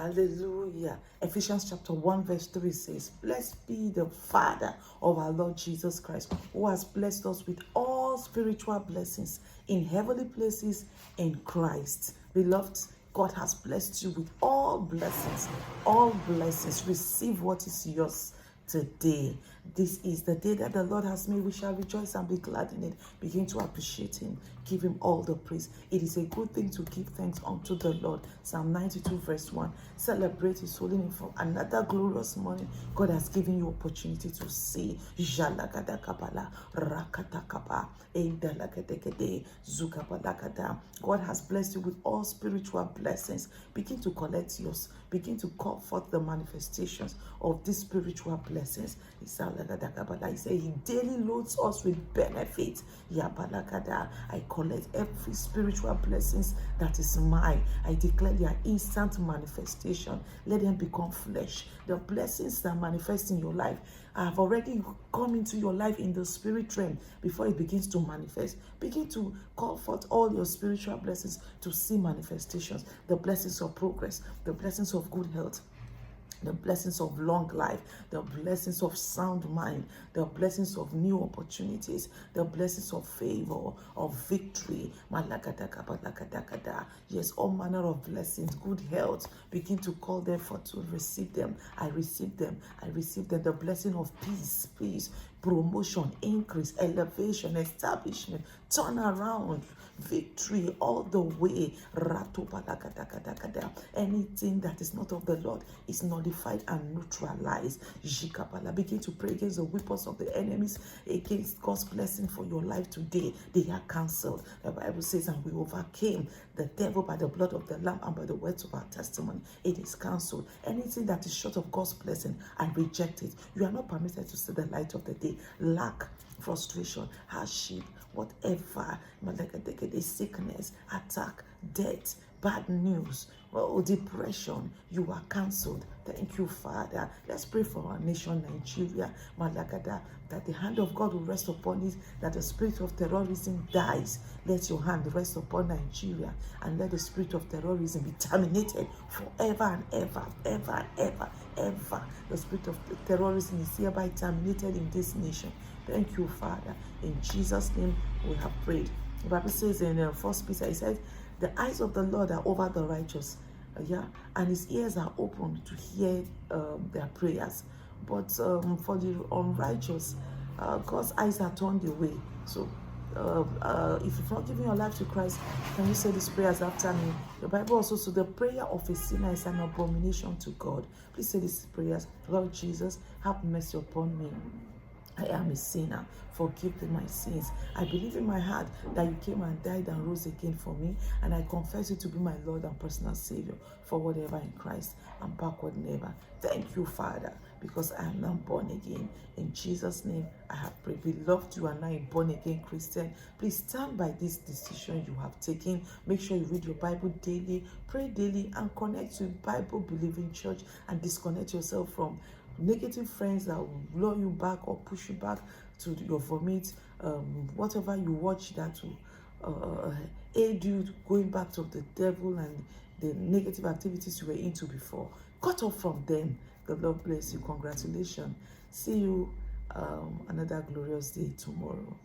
Hallelujah. Ephesians chapter 1 verse 3 says, "Blessed be the Father of our Lord Jesus Christ, who has blessed us with all spiritual blessings in heavenly places in Christ." Beloved, God has blessed you with all blessings. All blessings. Receive what is yours today. This is the day that the Lord has made. We shall rejoice and be glad in it. Begin to appreciate him. Give him all the praise. It is a good thing to give thanks unto the Lord. Psalm 92 verse 1. Celebrate his holy name for another glorious morning God has given you opportunity to see. God has blessed you with all spiritual blessings. Begin to collect yours. Begin to call forth the manifestations of these spiritual blessings. He said he daily loads us with benefits. I collect every spiritual blessings that is mine. I declare their instant manifestation. Let them become flesh. The blessings that manifest in your life have already come into your life in the spirit realm before it begins to manifest. Begin to call forth all your spiritual blessings to see manifestations. The blessings of progress, the blessings of good health, the blessings of long life, the blessings of sound mind, the blessings of new opportunities, the blessings of favor, of victory. Yes, all manner of blessings, good health. Begin to call them for to receive them. I receive them. I receive them. The blessing of peace, promotion, increase, elevation, establishment, turn around, victory all the way. Anything that is not of the Lord is nullified and neutralized. Begin to pray against the weapons of the enemies, against God's blessing for your life today. They are cancelled. The Bible says, and we overcame the devil by the blood of the Lamb and by the words of our testimony. It is cancelled. Anything that is short of God's blessing, I reject it. You are not permitted to see the light of the day. Lack, frustration, hardship, whatever, sickness, attack, death, bad news, depression, you are cancelled. Thank you, Father. Let's pray for our nation, Nigeria, that the hand of God will rest upon it, that the spirit of terrorism dies. Let your hand rest upon Nigeria, and let the spirit of terrorism be terminated forever and ever, ever, ever, ever. The spirit of terrorism is hereby terminated in this nation. Thank you, Father. In Jesus' name we have prayed. The Bible says in 1 Peter, it says, the eyes of the Lord are over the righteous, and his ears are open to hear their prayers. But for the unrighteous, God's eyes are turned away. So if you've not given your life to Christ, can you say these prayers after me? The Bible also says the prayer of a sinner is an abomination to God. Please say these prayers. Lord Jesus, have mercy upon me. I am a sinner. Forgive me my sins. I believe in my heart that you came and died and rose again for me, and I confess you to be my Lord and personal Savior. Forward ever in Christ and backward never. Thank you, Father, because I am now born again. In Jesus' name I have prayed. Beloved, you are now a born again Christian. Please stand by this decision you have taken. Make sure you read your Bible daily, pray daily, and connect to Bible believing church, and disconnect yourself from negative friends that will lure you back or push you back to your vomit. Whatever you watch that will aid you going back to the devil and the negative activities you were into before. Cut off from them. The Lord bless you. Congratulations. See you another glorious day tomorrow.